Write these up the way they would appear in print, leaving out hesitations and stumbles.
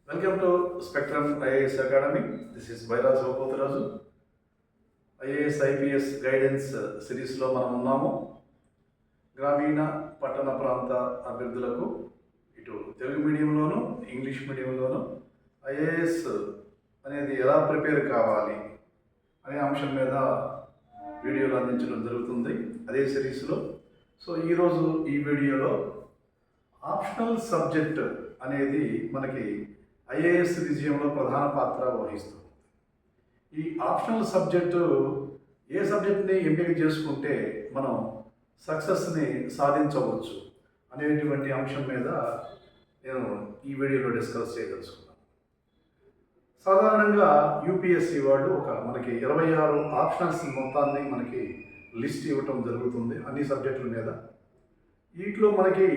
Welcome to Spectrum IAS Academy. This is Bhairaj Vapothiraju. IAS IPS guidance సిరీస్లో మనం ఉన్నాము. గ్రామీణ పట్టణ ప్రాంత అభ్యర్థులకు ఇటు తెలుగు మీడియంలోను ఇంగ్లీష్ మీడియంలోను ఐఏఎస్ అనేది ఎలా ప్రిపేర్ కావాలి అనే అంశం మీద వీడియోలు అందించడం జరుగుతుంది అదే సిరీస్లో. సో ఈరోజు ఈ వీడియోలో ఆప్షనల్ సబ్జెక్ట్ అనేది మనకి ఐఏఎస్ విజయంలో ప్రధాన పాత్ర వహిస్తుంది. ఈ ఆప్షనల్ సబ్జెక్టు ఏ సబ్జెక్ట్ని ఎంపిక చేసుకుంటే మనం సక్సెస్ని సాధించవచ్చు అనేటువంటి అంశం మీద నేను ఈ వీడియోలో డిస్కస్ చేయదలుచుకున్నాను. సాధారణంగా యూపీఎస్సీ వాళ్ళు మనకి 26 ఆప్షనల్స్ మొత్తాన్ని మనకి లిస్ట్ ఇవ్వటం జరుగుతుంది అన్ని సబ్జెక్టుల మీద. వీటిలో మనకి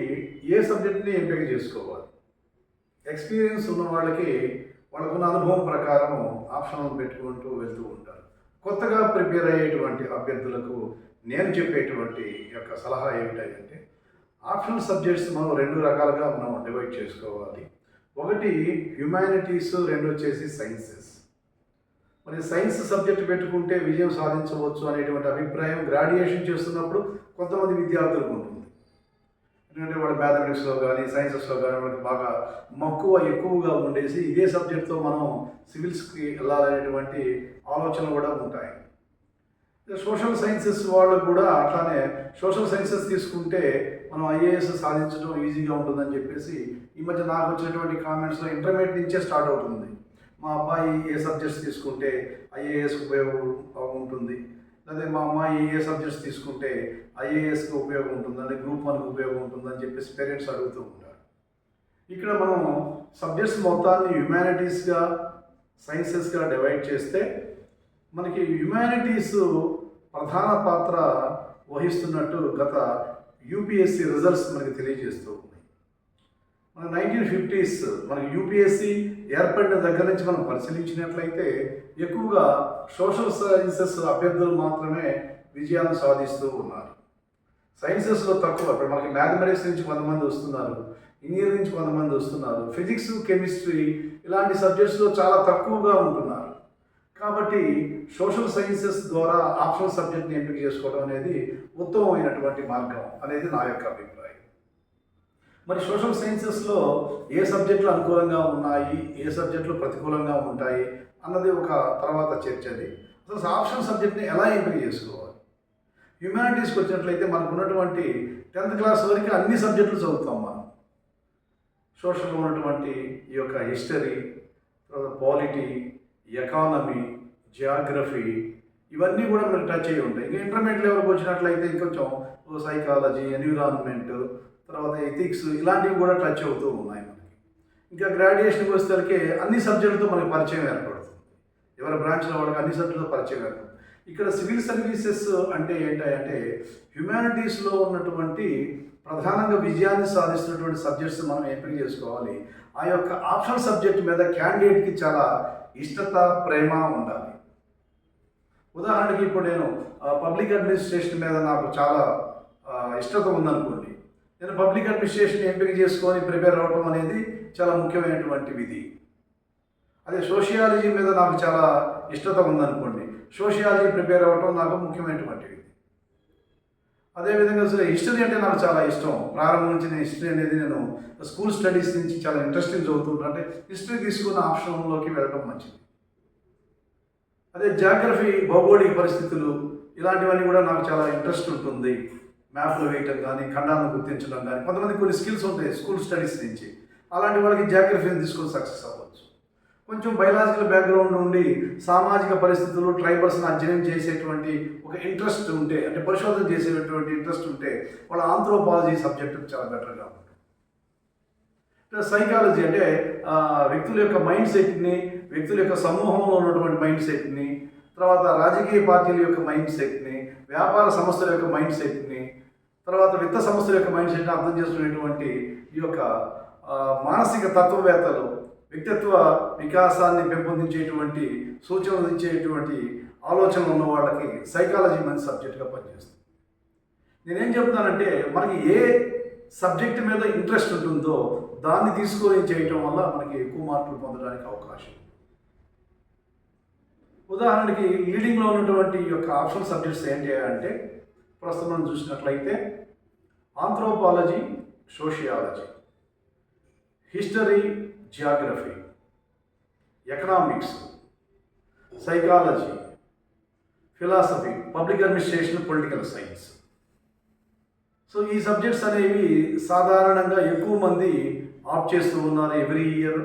ఏ సబ్జెక్ట్ని ఎంపిక చేసుకోవాలి, ఎక్స్పీరియన్స్ ఉన్న వాళ్ళకున్న అనుభవం ప్రకారం ఆప్షన్లు పెట్టుకుంటూ వెళ్తూ ఉంటారు. కొత్తగా ప్రిపేర్ అయ్యేటువంటి అభ్యర్థులకు నేను చెప్పేటువంటి యొక్క సలహా ఏమిటంటే ఆప్షనల్ సబ్జెక్ట్స్ మనం 2 రకాలుగా మనం డివైడ్ చేసుకోవాలి. ఒకటి హ్యుమానిటీస్, రెండు వచ్చేసి సైన్సెస్. మరి సైన్స్ సబ్జెక్ట్ పెట్టుకుంటే విజయం సాధించవచ్చు అనేటువంటి అభిప్రాయం గ్రాడ్యుయేషన్ చేస్తున్నప్పుడు కొంతమంది విద్యార్థులకు ఉంటుంది. ఎందుకంటే వాళ్ళు మ్యాథమెటిక్స్లో కానీ సైన్సెస్లో కానీ వాళ్ళకి బాగా మక్కువ ఎక్కువగా ఉండేసి ఇదే సబ్జెక్ట్తో మనం సివిల్స్కి వెళ్ళాలనేటువంటి ఆలోచనలు కూడా ఉంటాయి. సోషల్ సైన్సెస్ వాళ్ళు కూడా అట్లానే సోషల్ సైన్సెస్ తీసుకుంటే మనం ఐఏఎస్ సాధించడం ఈజీగా ఉంటుందని చెప్పేసి ఈ మధ్య నాకు వచ్చినటువంటి కామెంట్స్లో ఇంటర్మీడియట్ నుంచే స్టార్ట్ అవుతుంది. మా అబ్బాయి ఏ సబ్జెక్ట్స్ తీసుకుంటే ఐఏఎస్ ఉపయోగం ఉంటుంది, అదే మా అమ్మాయి ఏ సబ్జెక్ట్స్ తీసుకుంటే ఐఏఎస్కి ఉపయోగం ఉంటుందని, గ్రూప్ 1కి ఉపయోగం ఉంటుందని చెప్పేసి పేరెంట్స్ అడుగుతూ ఉంటారు. ఇక్కడ మనం సబ్జెక్ట్స్ మొత్తాన్ని హ్యుమానిటీస్గా సైన్సెస్గా డివైడ్ చేస్తే మనకి హ్యుమానిటీస్ ప్రధాన పాత్ర వహిస్తున్నట్టు గత యూపీఎస్సీ రిజల్ట్స్ మనకి తెలియజేస్తూ ఉన్నాయి. మన 1950s మనకి యూపీఎస్సీ ఏర్పడిన దగ్గర నుంచి మనం పరిశీలించినట్లయితే ఎక్కువగా సోషల్ సైన్సెస్ అభ్యర్థులు మాత్రమే విజయాన్ని సాధిస్తూ ఉన్నారు. సైన్సెస్లో తక్కువ. ఇప్పుడు మనకి మ్యాథమెటిక్స్ నుంచి కొంతమంది వస్తున్నారు, ఇంజనీరింగ్ నుంచి కొంతమంది వస్తున్నారు, ఫిజిక్స్, కెమిస్ట్రీ ఇలాంటి సబ్జెక్ట్స్లో చాలా తక్కువగా ఉంటున్నారు. కాబట్టి సోషల్ సైన్సెస్ ద్వారా ఆప్షనల్ సబ్జెక్ట్ని ఎంపిక చేసుకోవడం అనేది ఉత్తమమైనటువంటి మార్గం అనేది నా యొక్క అభిప్రాయం. మరి సోషల్ సైన్సెస్లో ఏ సబ్జెక్టులు అనుకూలంగా ఉన్నాయి, ఏ సబ్జెక్టులు ప్రతికూలంగా ఉంటాయి అన్నది ఒక తర్వాత చర్చది. అసలు ఆప్షనల్ సబ్జెక్ట్ని ఎలా ఎంపిక చేసుకోవాలి? హ్యుమానిటీస్కి వచ్చినట్లయితే మనకు ఉన్నటువంటి 10th క్లాస్ వరకు అన్ని సబ్జెక్టులు చదువుతాం మనం. సోషల్లో ఉన్నటువంటి ఈ యొక్క హిస్టరీ, తర్వాత పాలిటీ, ఎకానమీ, జియోగ్రఫీ ఇవన్నీ కూడా మనకు టచ్ అయ్యి ఉంటాయి. ఇంకా ఇంటర్మీడియట్ లెవెల్కి వచ్చినట్లయితే ఇంకొంచెం సైకాలజీ, ఎన్విరాన్మెంట్, తర్వాత ఎథిక్స్ ఇలాంటివి కూడా టచ్ అవుతూ ఉన్నాయి మనకి. ఇంకా గ్రాడ్యుయేషన్కి వచ్చేసరికి అన్ని సబ్జెక్టులతో మనకి పరిచయం ఏర్పడుతుంది. ఎవరి బ్రాంచ్లో వాళ్ళకి అన్ని సబ్జెక్టులతో పరిచయం ఏర్పడుతుంది. ఇక్కడ సివిల్ సర్వీసెస్ అంటే ఏంటంటే హ్యుమానిటీస్లో ఉన్నటువంటి ప్రధానంగా విజయాన్ని సాధిస్తున్నటువంటి సబ్జెక్ట్స్ మనం ఎంపిక చేసుకోవాలి. ఆ యొక్క ఆప్షనల్ సబ్జెక్ట్ మీద క్యాండిడేట్కి చాలా ఇష్టత, ప్రేమ ఉండాలి. ఉదాహరణకి ఇప్పుడు నేను పబ్లిక్ అడ్మినిస్ట్రేషన్ మీద నాకు చాలా ఇష్టత ఉందనుకోండి, నేను పబ్లిక్ అడ్మినిస్ట్రేషన్ ఎంపిక చేసుకొని ప్రిపేర్ అవ్వటం అనేది చాలా ముఖ్యమైనటువంటి విధి. అదే సోషియాలజీ మీద నాకు చాలా ఇష్టత ఉందనుకోండి, సోషియాలజీ ప్రిపేర్ అవ్వటం నాకు ముఖ్యమైనటువంటి విధి. అదేవిధంగా హిస్టరీ అంటే నాకు చాలా ఇష్టం. ప్రారంభం నుంచి నేను హిస్టరీ అనేది నేను స్కూల్ స్టడీస్ నుంచి చాలా ఇంట్రెస్టింగ్ చదువుతుంటాను. అంటే హిస్టరీ తీసుకున్న ఆప్షన్లోకి వెళ్ళడం మంచిది. అదే జాగ్రఫీ, భౌగోళిక పరిస్థితులు ఇలాంటివన్నీ కూడా నాకు చాలా ఇంట్రెస్ట్ ఉంటుంది. మ్యాప్లు వేయటం కానీ, ఖండాలను గుర్తించడం కానీ, కొంతమంది కొన్ని స్కిల్స్ ఉంటాయి స్కూల్ స్టడీస్ నుంచి. అలాంటి వాళ్ళకి జాగ్రఫీని తీసుకొని సక్సెస్ అవ్వచ్చు. కొంచెం బయలాజికల్ బ్యాక్గ్రౌండ్ నుండి సామాజిక పరిస్థితులు, ట్రైబల్స్ని అధ్యయనం చేసేటువంటి ఒక ఇంట్రెస్ట్ ఉంటే, అంటే పరిశోధన చేసేటువంటి ఇంట్రెస్ట్ ఉంటే వాళ్ళ ఆంథ్రోపాలజీ సబ్జెక్టు చాలా బెటర్గా ఉంటుంది. సైకాలజీ అంటే వ్యక్తుల యొక్క మైండ్ సెట్ని, వ్యక్తుల యొక్క సమూహంలో ఉన్నటువంటి మైండ్ సెట్ని, తర్వాత రాజకీయ పార్టీల యొక్క మైండ్ సెట్ని, వ్యాపార సంస్థల యొక్క మైండ్ సెట్ని, తర్వాత విత్త సంస్థల యొక్క మైండ్ సెట్ని అర్థం చేసుకునేటువంటి ఈ యొక్క మానసిక తత్వవేత్తలు, వ్యక్తిత్వ వికాసాన్ని పెంపొందించేటువంటి సూచనలు ఇచ్చేటువంటి ఆలోచనలు ఉన్న వాళ్ళకి సైకాలజీ మంచి సబ్జెక్ట్గా పనిచేస్తుంది. నేనేం చెప్తున్నానంటే మనకి ఏ సబ్జెక్ట్ మీద ఇంట్రెస్ట్ ఉంటుందో దాన్ని తీసుకొని చేయటం వల్ల మనకి ఎక్కువ మార్కులు పొందడానికి అవకాశం. ఉదాహరణకి లీడింగ్లో ఉన్నటువంటి ఈ యొక్క ఆప్షనల్ సబ్జెక్ట్స్ ఏం చేయాలంటే ప్రస్తుతం మనం చూసినట్లయితే anthropology, sociology, history, Geography, economics, psychology, philosophy, public administration, political science. So ఈ సబ్జెక్ట్స్ అనేవి సాధారణంగా ఎక్కువ మంది ఆప్ట్ చేస్తూ ఉన్నారు ఎవ్రీ ఇయర్.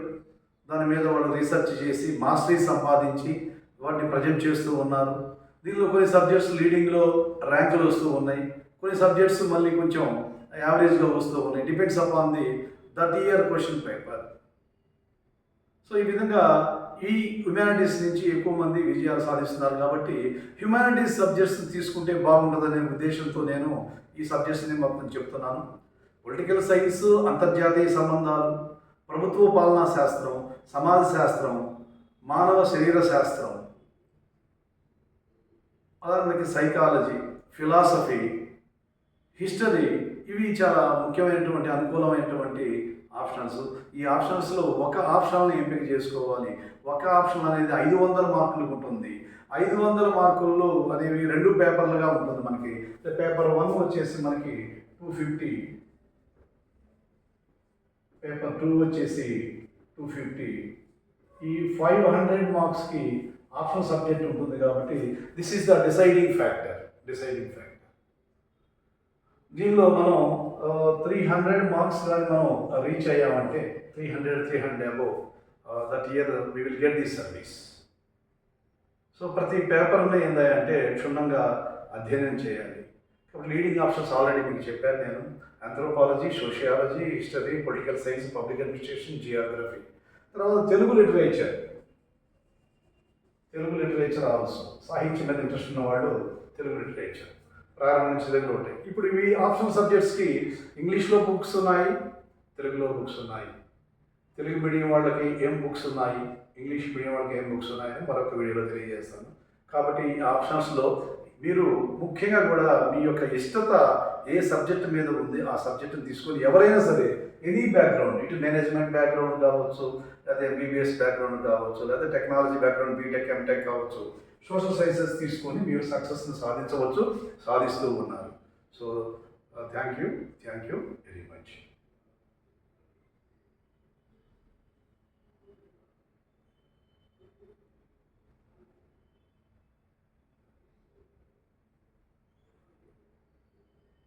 దాని మీద వాళ్ళు రీసెర్చ్ చేసి మాస్టరీ సంపాదించి వాటిని ప్రజెంట్ చేస్తూ ఉన్నారు. దీనిలో కొన్ని సబ్జెక్ట్స్ లీడింగ్లో ర్యాంకులు వస్తూ ఉన్నాయి, కొన్ని సబ్జెక్ట్స్ మళ్ళీ కొంచెం యావరేజ్గా వస్తూ ఉన్నాయి. Depends upon that year question paper. So ఈ విధంగా ఈ హ్యుమానిటీస్ నుంచి ఎక్కువ మంది విజయాలు సాధిస్తున్నారు. కాబట్టి హ్యుమానిటీస్ సబ్జెక్ట్స్ తీసుకుంటే బాగుంటుందనే ఉద్దేశంతో నేను ఈ సబ్జెక్ట్స్ని మొత్తం చెప్తున్నాను. పొలిటికల్ సైన్స్, అంతర్జాతీయ సంబంధాలు, ప్రభుత్వ పాలనా శాస్త్రం, సమాజ శాస్త్రం, మానవ శరీర శాస్త్రం, ఉదాహరణకి సైకాలజీ, ఫిలాసఫీ, హిస్టరీ, ఇవి చాలా ముఖ్యమైనటువంటి అనుకూలమైనటువంటి ఆప్షన్స్. ఈ ఆప్షన్స్లో ఒక ఆప్షన్ని ఎంపిక చేసుకోవాలి. ఒక ఆప్షన్ అనేది 500 మార్కులకు ఉంటుంది. 500 మార్కుల్లో అనేవి 2 పేపర్లుగా ఉంటుంది. మనకి పేపర్ 1 వచ్చేసి మనకి 250, పేపర్ 2 వచ్చేసి 250. ఈ 500 మార్క్స్కి ఆప్షన్ సబ్జెక్ట్ ఉంటుంది కాబట్టి this is the deciding factor. దీనిలో మనం 300 మార్క్స్ కానీ మనం రీచ్ అయ్యామంటే 300 above that year we will get the service. So ప్రతి పేపర్ని ఏంటంటే క్షుణ్ణంగా అధ్యయనం చేయాలి. కాబట్టి లీడింగ్ ఆప్షన్స్ ఆల్రెడీ మీకు చెప్పాను నేను. Anthropology, sociology, history, political science, public administration, Geography. తర్వాత తెలుగు లిటరేచర్ ఆల్సో. సాహిత్యం మీద ఇంట్రెస్ట్ ఉన్నవాళ్ళు తెలుగు లిటరేచర్ ప్రారంభించదగిన ఉంటాయి. ఇప్పుడు ఇవి ఆప్షనల్ సబ్జెక్ట్స్కి ఇంగ్లీష్లో బుక్స్ ఉన్నాయి, తెలుగులో బుక్స్ ఉన్నాయి. తెలుగు మీడియం వాళ్ళకి ఏం బుక్స్ ఉన్నాయి, ఇంగ్లీష్ మీడియం వాళ్ళకి ఏం బుక్స్ ఉన్నాయని మరొక వీడియోలో తెలియజేస్తాను. కాబట్టి ఈ ఆప్షన్స్లో మీరు ముఖ్యంగా కూడా మీ యొక్క ఇష్టత ఏ సబ్జెక్ట్ మీద ఉంది ఆ సబ్జెక్టుని తీసుకొని ఎవరైనా సరే ఎనీ బ్యాక్గ్రౌండ్, ఇటు మేనేజ్మెంట్ బ్యాక్గ్రౌండ్ కావచ్చు, లేదా ఎంబీబీఎస్ బ్యాక్గ్రౌండ్ కావచ్చు, లేదా టెక్నాలజీ బ్యాక్గ్రౌండ్, బీటెక్, ఎంటెక్ కావచ్చు, సోషల్ సైన్సెస్ తీసుకొని మీరు సక్సెస్ని సాధిస్తూ ఉన్నారు. So thank you very much.